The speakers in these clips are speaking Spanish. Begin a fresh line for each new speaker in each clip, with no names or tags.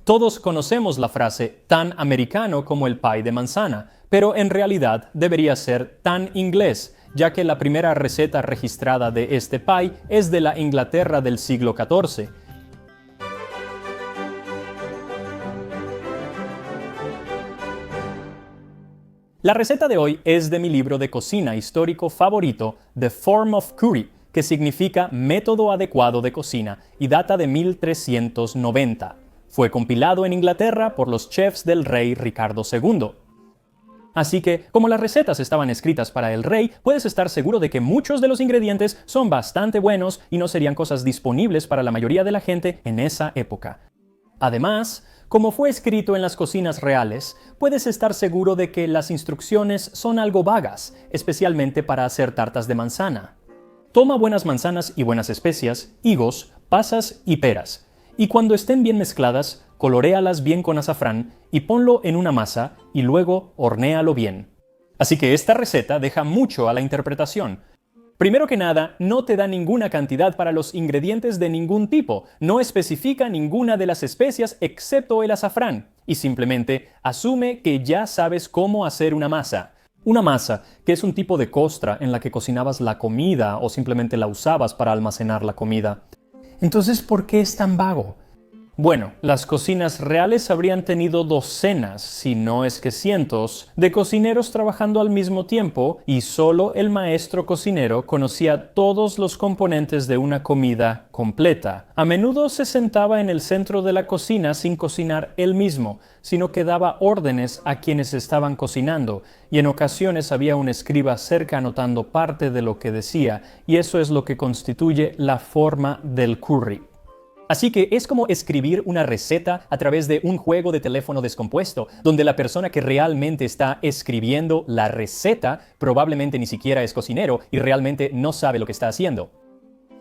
Todos conocemos la frase tan americano como el pie de manzana, pero en realidad debería ser tan inglés, ya que la primera receta registrada de este pie es de la Inglaterra del siglo XIV. La receta de hoy es de mi libro de cocina histórico favorito, The Form of Curry, que significa método adecuado de cocina y data de 1390. Fue compilado en Inglaterra por los chefs del rey Ricardo II. Así que, como las recetas estaban escritas para el rey, puedes estar seguro de que muchos de los ingredientes son bastante buenos y no serían cosas disponibles para la mayoría de la gente en esa época. Además, como fue escrito en las cocinas reales, puedes estar seguro de que las instrucciones son algo vagas, especialmente para hacer tartas de manzana. Toma buenas manzanas y buenas especias, higos, pasas y peras, y cuando estén bien mezcladas, coloréalas bien con azafrán y ponlo en una masa y luego hornéalo bien. Así que esta receta deja mucho a la interpretación. Primero que nada, no te da ninguna cantidad para los ingredientes de ningún tipo, no especifica ninguna de las especias excepto el azafrán, y simplemente asume que ya sabes cómo hacer una masa. Una masa, que es un tipo de costra en la que cocinabas la comida o simplemente la usabas para almacenar la comida. Entonces, ¿por qué es tan vago? Bueno, las cocinas reales habrían tenido docenas, si no es que cientos, de cocineros trabajando al mismo tiempo y solo el maestro cocinero conocía todos los componentes de una comida completa. A menudo se sentaba en el centro de la cocina sin cocinar él mismo, sino que daba órdenes a quienes estaban cocinando, y en ocasiones había un escriba cerca anotando parte de lo que decía, y eso es lo que constituye la forma del curry. Así que es como escribir una receta a través de un juego de teléfono descompuesto, donde la persona que realmente está escribiendo la receta probablemente ni siquiera es cocinero y realmente no sabe lo que está haciendo.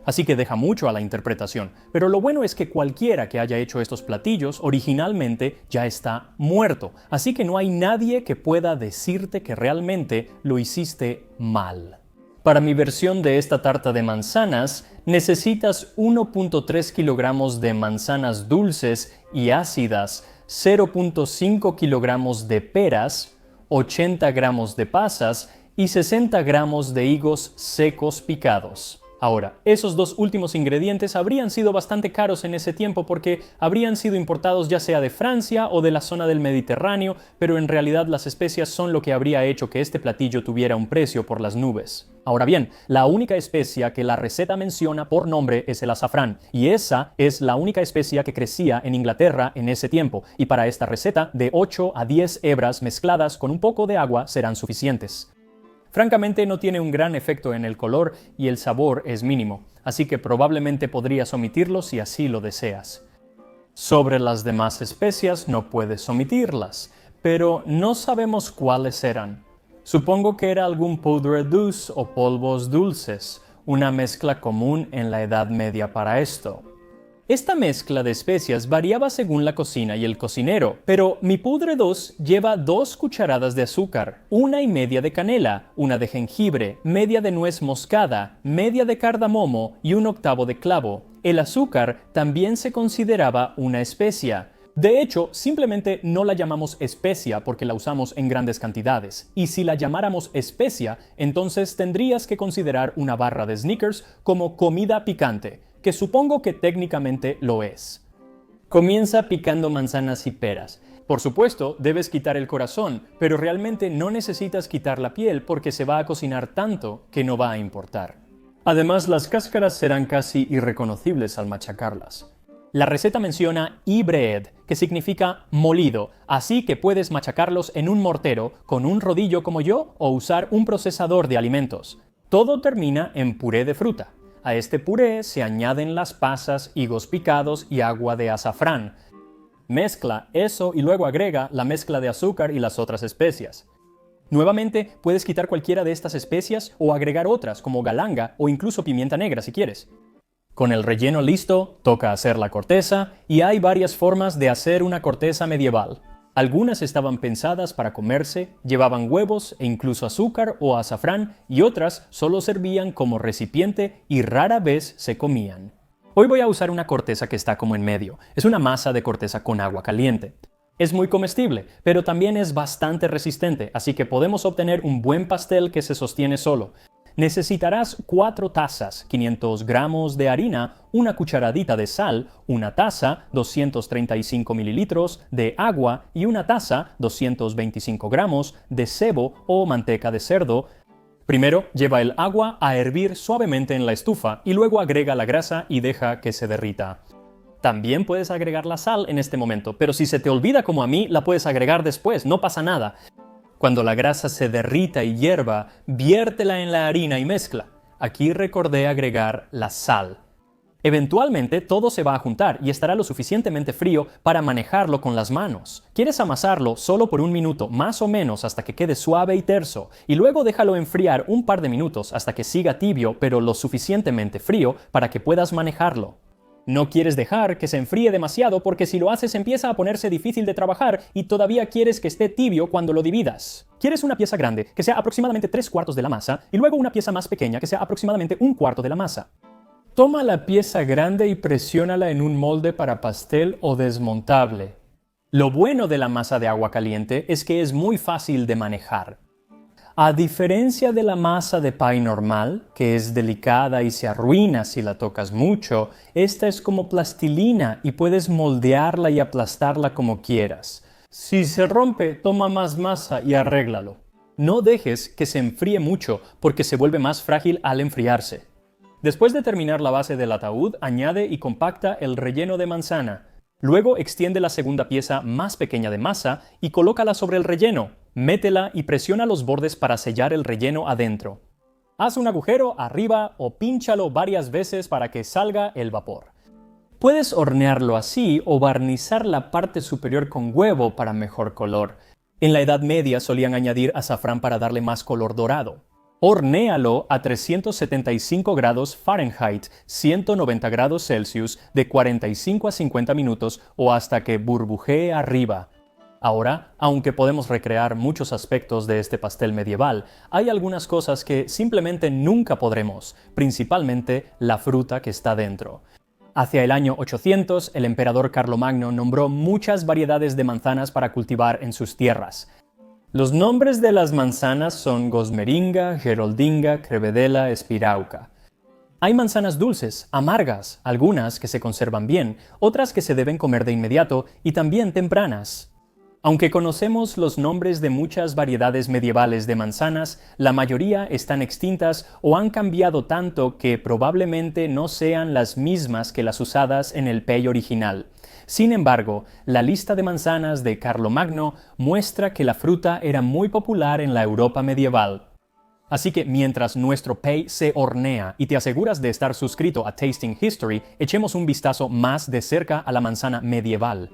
Así que deja mucho a la interpretación, pero lo bueno es que cualquiera que haya hecho estos platillos originalmente ya está muerto, así que no hay nadie que pueda decirte que realmente lo hiciste mal. Para mi versión de esta tarta de manzanas, necesitas 1.3 kilogramos de manzanas dulces y ácidas, 0.5 kilogramos de peras, 80 gramos de pasas y 60 gramos de higos secos picados. Ahora, esos dos últimos ingredientes habrían sido bastante caros en ese tiempo porque habrían sido importados ya sea de Francia o de la zona del Mediterráneo, pero en realidad las especias son lo que habría hecho que este platillo tuviera un precio por las nubes. Ahora bien, la única especia que la receta menciona por nombre es el azafrán, y esa es la única especia que crecía en Inglaterra en ese tiempo, y para esta receta, de 8 a 10 hebras mezcladas con un poco de agua serán suficientes. Francamente no tiene un gran efecto en el color y el sabor es mínimo, así que probablemente podrías omitirlo si así lo deseas. Sobre las demás especias no puedes omitirlas, pero no sabemos cuáles eran. Supongo que era algún poudre douce o polvos dulces, una mezcla común en la Edad Media para esto. Esta mezcla de especias variaba según la cocina y el cocinero, pero mi poudre douce lleva 2 cucharadas de azúcar, 1,5 de canela, 1 de jengibre, media de nuez moscada, media de cardamomo y 1/8 de clavo. El azúcar también se consideraba una especia. De hecho, simplemente no la llamamos especia porque la usamos en grandes cantidades. Y si la llamáramos especia, entonces tendrías que considerar una barra de Snickers como comida picante, que supongo que técnicamente lo es. Comienza picando manzanas y peras. Por supuesto, debes quitar el corazón, pero realmente no necesitas quitar la piel porque se va a cocinar tanto que no va a importar. Además, las cáscaras serán casi irreconocibles al machacarlas. La receta menciona e-bread, que significa molido, así que puedes machacarlos en un mortero con un rodillo como yo o usar un procesador de alimentos. Todo termina en puré de fruta. A este puré se añaden las pasas, higos picados y agua de azafrán. Mezcla eso y luego agrega la mezcla de azúcar y las otras especias. Nuevamente, puedes quitar cualquiera de estas especias o agregar otras como galanga o incluso pimienta negra si quieres. Con el relleno listo, toca hacer la corteza y hay varias formas de hacer una corteza medieval. Algunas estaban pensadas para comerse, llevaban huevos e incluso azúcar o azafrán y otras solo servían como recipiente y rara vez se comían. Hoy voy a usar una corteza que está como en medio. Es una masa de corteza con agua caliente. Es muy comestible, pero también es bastante resistente, así que podemos obtener un buen pastel que se sostiene solo. Necesitarás 4 tazas, 500 gramos de harina, una cucharadita de sal, una taza, 235 mililitros de agua y una taza, 225 gramos de sebo o manteca de cerdo. Primero, lleva el agua a hervir suavemente en la estufa y luego agrega la grasa y deja que se derrita. También puedes agregar la sal en este momento, pero si se te olvida como a mí, la puedes agregar después, no pasa nada. Cuando la grasa se derrita y hierva, viértela en la harina y mezcla. Aquí recordé agregar la sal. Eventualmente todo se va a juntar y estará lo suficientemente frío para manejarlo con las manos. Quieres amasarlo solo por 1 minuto, más o menos hasta que quede suave y terso, y luego déjalo enfriar un par de minutos hasta que siga tibio pero lo suficientemente frío para que puedas manejarlo. No quieres dejar que se enfríe demasiado porque si lo haces empieza a ponerse difícil de trabajar y todavía quieres que esté tibio cuando lo dividas. Quieres una pieza grande que sea aproximadamente 3/4 de la masa y luego una pieza más pequeña que sea aproximadamente 1/4 de la masa. Toma la pieza grande y presiónala en un molde para pastel o desmontable. Lo bueno de la masa de agua caliente es que es muy fácil de manejar. A diferencia de la masa de pie normal, que es delicada y se arruina si la tocas mucho, esta es como plastilina y puedes moldearla y aplastarla como quieras. Si se rompe, toma más masa y arréglalo. No dejes que se enfríe mucho porque se vuelve más frágil al enfriarse. Después de terminar la base del ataúd, añade y compacta el relleno de manzana. Luego extiende la segunda pieza más pequeña de masa y colócala sobre el relleno. Métela y presiona los bordes para sellar el relleno adentro. Haz un agujero arriba o pínchalo varias veces para que salga el vapor. Puedes hornearlo así o barnizar la parte superior con huevo para mejor color. En la Edad Media solían añadir azafrán para darle más color dorado. Hornéalo a 375 grados Fahrenheit, 190 grados Celsius, de 45 a 50 minutos o hasta que burbujee arriba. Ahora, aunque podemos recrear muchos aspectos de este pastel medieval, hay algunas cosas que simplemente nunca podremos, principalmente la fruta que está dentro. Hacia el año 800, el emperador Carlomagno nombró muchas variedades de manzanas para cultivar en sus tierras. Los nombres de las manzanas son Gosmeringa, Geroldinga, Crevedela, Espirauca. Hay manzanas dulces, amargas, algunas que se conservan bien, otras que se deben comer de inmediato y también tempranas. Aunque conocemos los nombres de muchas variedades medievales de manzanas, la mayoría están extintas o han cambiado tanto que probablemente no sean las mismas que las usadas en el pey original. Sin embargo, la lista de manzanas de Carlomagno muestra que la fruta era muy popular en la Europa medieval. Así que mientras nuestro pey se hornea y te aseguras de estar suscrito a Tasting History, echemos un vistazo más de cerca a la manzana medieval.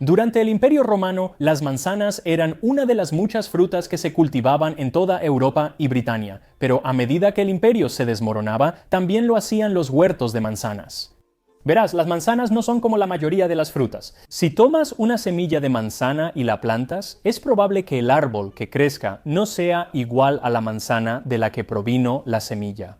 Durante el Imperio Romano, las manzanas eran una de las muchas frutas que se cultivaban en toda Europa y Britania, pero a medida que el imperio se desmoronaba, también lo hacían los huertos de manzanas. Verás, las manzanas no son como la mayoría de las frutas. Si tomas una semilla de manzana y la plantas, es probable que el árbol que crezca no sea igual a la manzana de la que provino la semilla.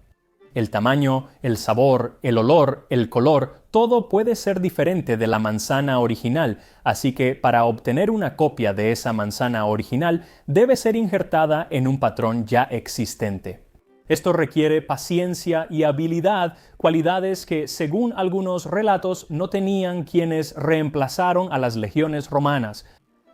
El tamaño, el sabor, el olor, el color, todo puede ser diferente de la manzana original, así que para obtener una copia de esa manzana original debe ser injertada en un patrón ya existente. Esto requiere paciencia y habilidad, cualidades que, según algunos relatos, no tenían quienes reemplazaron a las legiones romanas.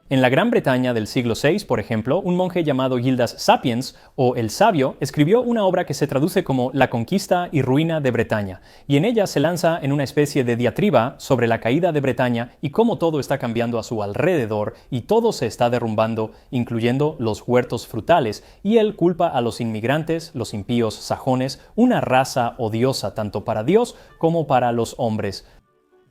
En la Gran Bretaña del siglo VI, por ejemplo, un monje llamado Gildas Sapiens, o El Sabio, escribió una obra que se traduce como La conquista y ruina de Bretaña, y en ella se lanza en una especie de diatriba sobre la caída de Bretaña y cómo todo está cambiando a su alrededor y todo se está derrumbando, incluyendo los huertos frutales, y él culpa a los inmigrantes, los impíos sajones, una raza odiosa tanto para Dios como para los hombres.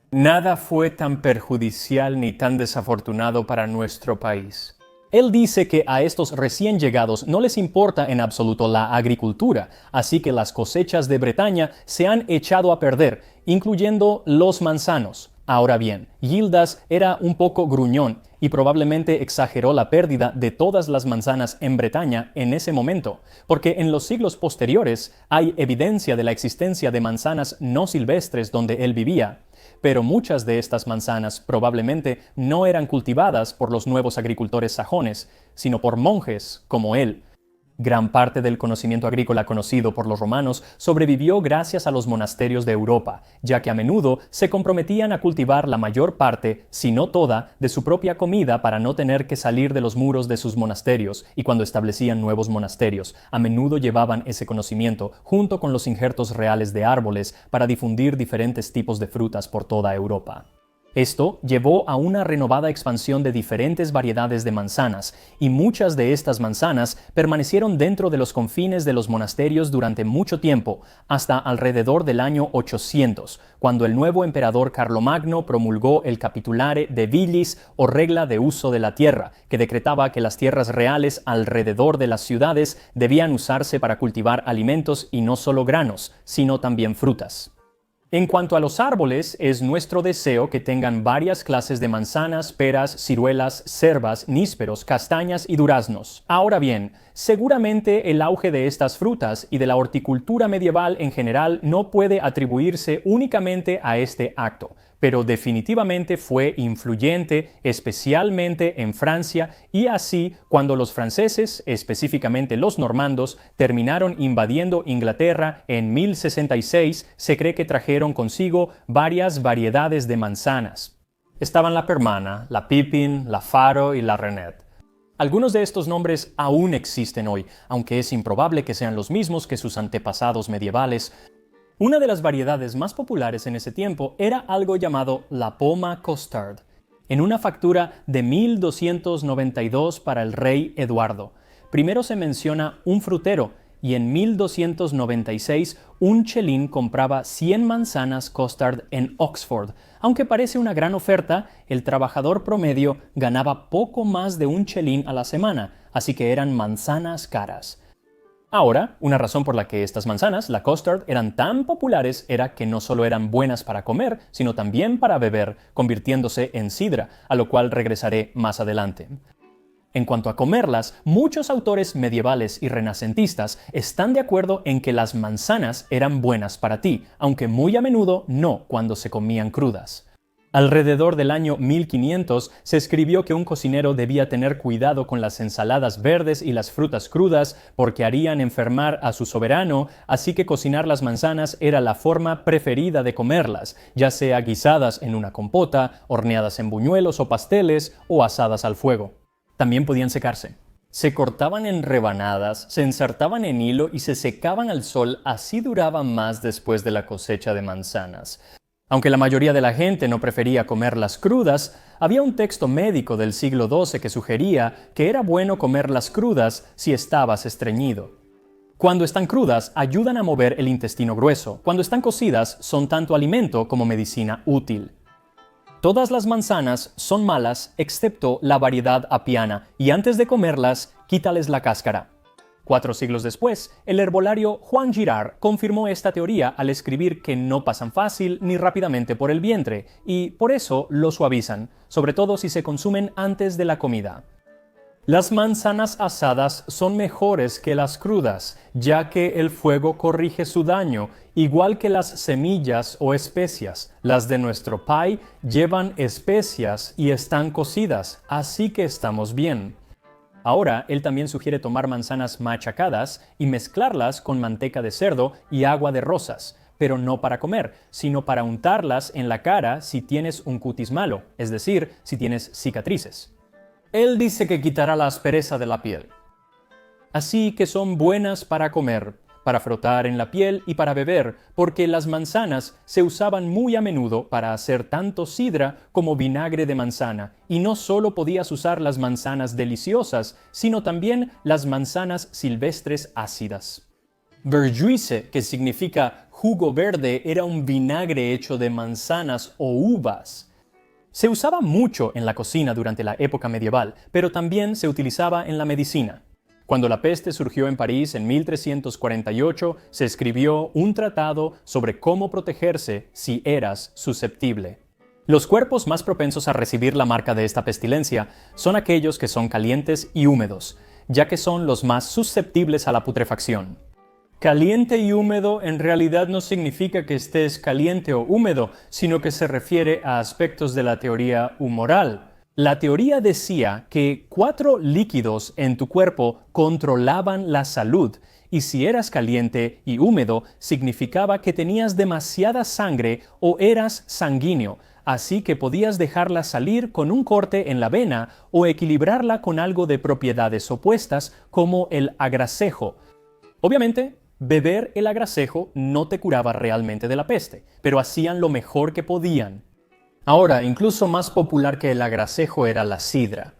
Nada fue tan perjudicial ni tan desafortunado para nuestro país. Él dice que a estos recién llegados no les importa en absoluto la agricultura, así que las cosechas de Bretaña se han echado a perder, incluyendo los manzanos. Ahora bien, Gildas era un poco gruñón y probablemente exageró la pérdida de todas las manzanas en Bretaña en ese momento, porque en los siglos posteriores hay evidencia de la existencia de manzanas no silvestres donde él vivía, pero muchas de estas manzanas probablemente no eran cultivadas por los nuevos agricultores sajones, sino por monjes como él. Gran parte del conocimiento agrícola conocido por los romanos sobrevivió gracias a los monasterios de Europa, ya que a menudo se comprometían a cultivar la mayor parte, si no toda, de su propia comida para no tener que salir de los muros de sus monasterios, y cuando establecían nuevos monasterios, a menudo llevaban ese conocimiento junto con los injertos reales de árboles para difundir diferentes tipos de frutas por toda Europa. Esto llevó a una renovada expansión de diferentes variedades de manzanas, y muchas de estas manzanas permanecieron dentro de los confines de los monasterios durante mucho tiempo, hasta alrededor del año 800, cuando el nuevo emperador Carlomagno promulgó el Capitulare de Villis o regla de uso de la tierra, que decretaba que las tierras reales alrededor de las ciudades debían usarse para cultivar alimentos y no solo granos, sino también frutas. En cuanto a los árboles, es nuestro deseo que tengan varias clases de manzanas, peras, ciruelas, cervas, nísperos, castañas y duraznos. Ahora bien, seguramente el auge de estas frutas y de la horticultura medieval en general no puede atribuirse únicamente a este acto, pero definitivamente fue influyente, especialmente en Francia, y así cuando los franceses, específicamente los normandos, terminaron invadiendo Inglaterra en 1066, se cree que trajeron consigo varias variedades de manzanas. Estaban la Permana, la Pipin, la Faro y la Renette. Algunos de estos nombres aún existen hoy, aunque es improbable que sean los mismos que sus antepasados medievales. Una de las variedades más populares en ese tiempo era algo llamado la Poma Costard, en una factura de 1292 para el rey Eduardo. Primero se menciona un frutero, y en 1296 un chelín compraba 100 manzanas Costard en Oxford. Aunque parece una gran oferta, el trabajador promedio ganaba poco más de un chelín a la semana, así que eran manzanas caras. Ahora, una razón por la que estas manzanas, la Costard, eran tan populares era que no solo eran buenas para comer, sino también para beber, convirtiéndose en sidra, a lo cual regresaré más adelante. En cuanto a comerlas, muchos autores medievales y renacentistas están de acuerdo en que las manzanas eran buenas para ti, aunque muy a menudo no cuando se comían crudas. Alrededor del año 1500 se escribió que un cocinero debía tener cuidado con las ensaladas verdes y las frutas crudas porque harían enfermar a su soberano, así que cocinar las manzanas era la forma preferida de comerlas, ya sea guisadas en una compota, horneadas en buñuelos o pasteles o asadas al fuego. También podían secarse. Se cortaban en rebanadas, se ensartaban en hilo y se secaban al sol, así duraban más después de la cosecha de manzanas. Aunque la mayoría de la gente no prefería comerlas crudas, había un texto médico del siglo XII que sugería que era bueno comerlas crudas si estabas estreñido. Cuando están crudas, ayudan a mover el intestino grueso. Cuando están cocidas, son tanto alimento como medicina útil. Todas las manzanas son malas excepto la variedad apiana, y antes de comerlas, quítales la cáscara. 4 siglos después, el herbolario Juan Girard confirmó esta teoría al escribir que no pasan fácil ni rápidamente por el vientre, y por eso lo suavizan, sobre todo si se consumen antes de la comida. Las manzanas asadas son mejores que las crudas, ya que el fuego corrige su daño, igual que las semillas o especias. Las de nuestro pie llevan especias y están cocidas, así que estamos bien. Ahora, él también sugiere tomar manzanas machacadas y mezclarlas con manteca de cerdo y agua de rosas, pero no para comer, sino para untarlas en la cara si tienes un cutis malo, es decir, si tienes cicatrices. Él dice que quitará la aspereza de la piel. Así que son buenas para comer, para frotar en la piel y para beber, porque las manzanas se usaban muy a menudo para hacer tanto sidra como vinagre de manzana, y no solo podías usar las manzanas deliciosas, sino también las manzanas silvestres ácidas. Verjuice, que significa jugo verde, era un vinagre hecho de manzanas o uvas. Se usaba mucho en la cocina durante la época medieval, pero también se utilizaba en la medicina. Cuando la peste surgió en París en 1348, se escribió un tratado sobre cómo protegerse si eras susceptible. Los cuerpos más propensos a recibir la marca de esta pestilencia son aquellos que son calientes y húmedos, ya que son los más susceptibles a la putrefacción. Caliente y húmedo en realidad no significa que estés caliente o húmedo, sino que se refiere a aspectos de la teoría humoral. La teoría decía que 4 líquidos en tu cuerpo controlaban la salud, y si eras caliente y húmedo, significaba que tenías demasiada sangre o eras sanguíneo, así que podías dejarla salir con un corte en la vena o equilibrarla con algo de propiedades opuestas como el agracejo. Obviamente, beber el agracejo no te curaba realmente de la peste, pero hacían lo mejor que podían. Ahora, incluso más popular que el agracejo era la sidra.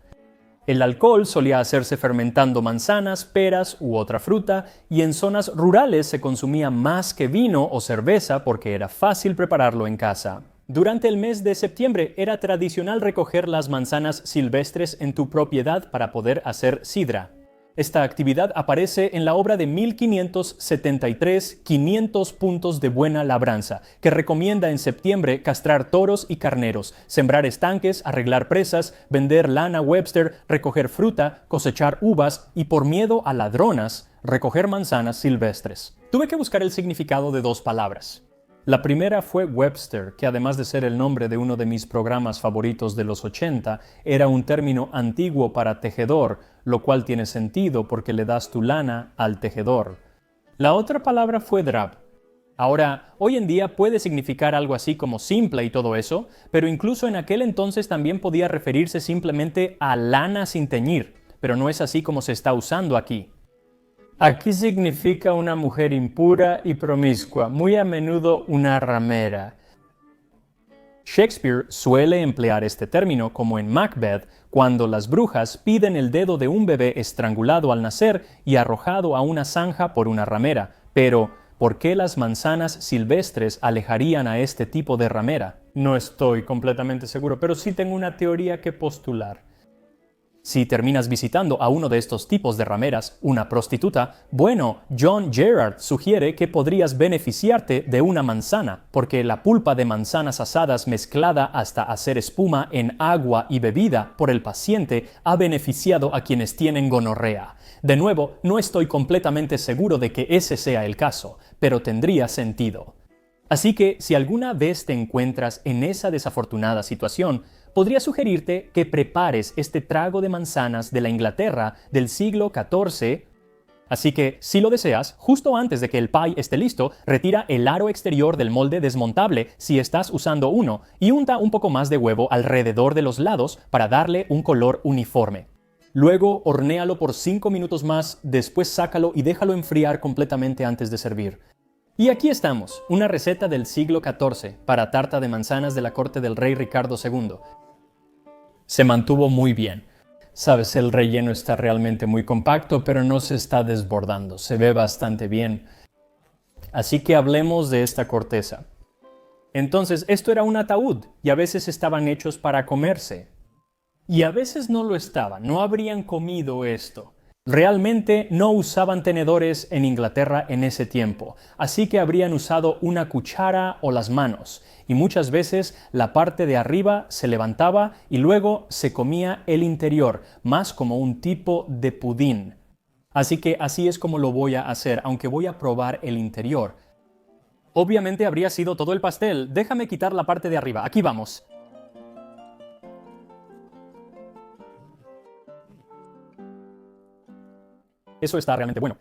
El alcohol solía hacerse fermentando manzanas, peras u otra fruta, y en zonas rurales se consumía más que vino o cerveza porque era fácil prepararlo en casa. Durante el mes de septiembre era tradicional recoger las manzanas silvestres en tu propiedad para poder hacer sidra. Esta actividad aparece en la obra de 1573, 500 puntos de buena labranza, que recomienda en septiembre castrar toros y carneros, sembrar estanques, arreglar presas, vender lana Webster, recoger fruta, cosechar uvas y, por miedo a ladronas, recoger manzanas silvestres. Tuve que buscar el significado de 2 palabras. La primera fue Webster, que además de ser el nombre de uno de mis programas favoritos de los 80, era un término antiguo para tejedor, lo cual tiene sentido porque le das tu lana al tejedor. La otra palabra fue drab. Ahora, hoy en día puede significar algo así como simple y todo eso, pero incluso en aquel entonces también podía referirse simplemente a lana sin teñir, pero no es así como se está usando aquí. Aquí significa una mujer impura y promiscua, muy a menudo una ramera. Shakespeare suele emplear este término como en Macbeth, cuando las brujas piden el dedo de un bebé estrangulado al nacer y arrojado a una zanja por una ramera. Pero, ¿por qué las manzanas silvestres alejarían a este tipo de ramera? No estoy completamente seguro, pero sí tengo una teoría que postular. Si terminas visitando a uno de estos tipos de rameras, una prostituta, bueno, John Gerard sugiere que podrías beneficiarte de una manzana, porque la pulpa de manzanas asadas mezclada hasta hacer espuma en agua y bebida por el paciente ha beneficiado a quienes tienen gonorrea. De nuevo, no estoy completamente seguro de que ese sea el caso, pero tendría sentido. Así que, si alguna vez te encuentras en esa desafortunada situación, podría sugerirte que prepares este trago de manzanas de la Inglaterra del siglo XIV. Así que, si lo deseas, justo antes de que el pie esté listo, retira el aro exterior del molde desmontable si estás usando uno y unta un poco más de huevo alrededor de los lados para darle un color uniforme. Luego, hornéalo por 5 minutos más, después sácalo y déjalo enfriar completamente antes de servir. Y aquí estamos, una receta del siglo XIV para tarta de manzanas de la corte del rey Ricardo II. Se mantuvo muy bien. Sabes, el relleno está realmente muy compacto, pero no se está desbordando, se ve bastante bien. Así que hablemos de esta corteza. Entonces, esto era un ataúd, y a veces estaban hechos para comerse. Y a veces no lo estaban, no habrían comido esto. Realmente no usaban tenedores en Inglaterra en ese tiempo, así que habrían usado una cuchara o las manos, y muchas veces la parte de arriba se levantaba y luego se comía el interior, más como un tipo de pudín. Así que así es como lo voy a hacer, aunque voy a probar el interior. Obviamente habría sido todo el pastel, déjame quitar la parte de arriba, aquí vamos. Eso está realmente bueno.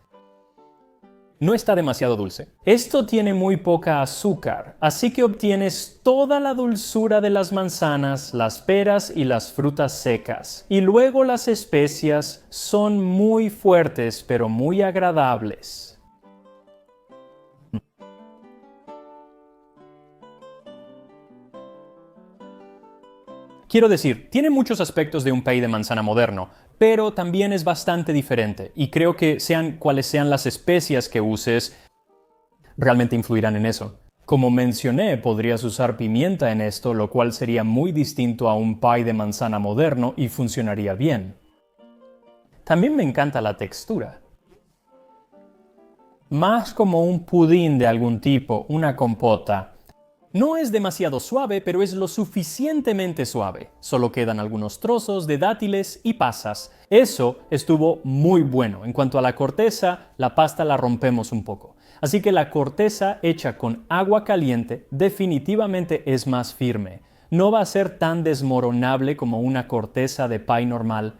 No está demasiado dulce. Esto tiene muy poca azúcar, así que obtienes toda la dulzura de las manzanas, las peras y las frutas secas. Y luego las especias son muy fuertes, pero muy agradables. Quiero decir, tiene muchos aspectos de un pay de manzana moderno, pero también es bastante diferente, y creo que sean cuales sean las especias que uses, realmente influirán en eso. Como mencioné, podrías usar pimienta en esto, lo cual sería muy distinto a un pie de manzana moderno y funcionaría bien. También me encanta la textura. Más como un pudín de algún tipo, una compota. No es demasiado suave, pero es lo suficientemente suave. Solo quedan algunos trozos de dátiles y pasas. Eso estuvo muy bueno. En cuanto a la corteza, la pasta la rompemos un poco. Así que la corteza hecha con agua caliente definitivamente es más firme. No va a ser tan desmoronable como una corteza de pie normal.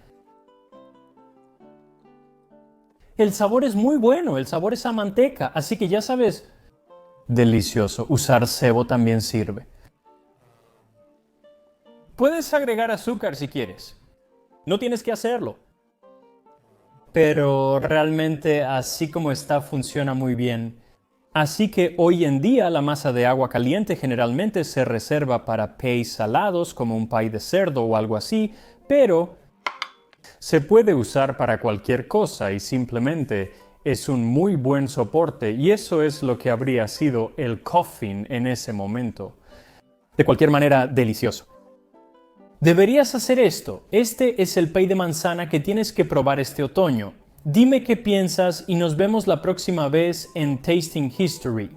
El sabor es muy bueno, el sabor es a manteca, así que ya sabes. Delicioso. Usar cebo también sirve. Puedes agregar azúcar si quieres. No tienes que hacerlo. Pero realmente así como está funciona muy bien. Así que hoy en día la masa de agua caliente generalmente se reserva para pies salados como un pie de cerdo o algo así, pero se puede usar para cualquier cosa y simplemente es un muy buen soporte y eso es lo que habría sido el coffin en ese momento. De cualquier manera, delicioso. Deberías hacer esto. Este es el pie de manzana que tienes que probar este otoño. Dime qué piensas y nos vemos la próxima vez en Tasting History.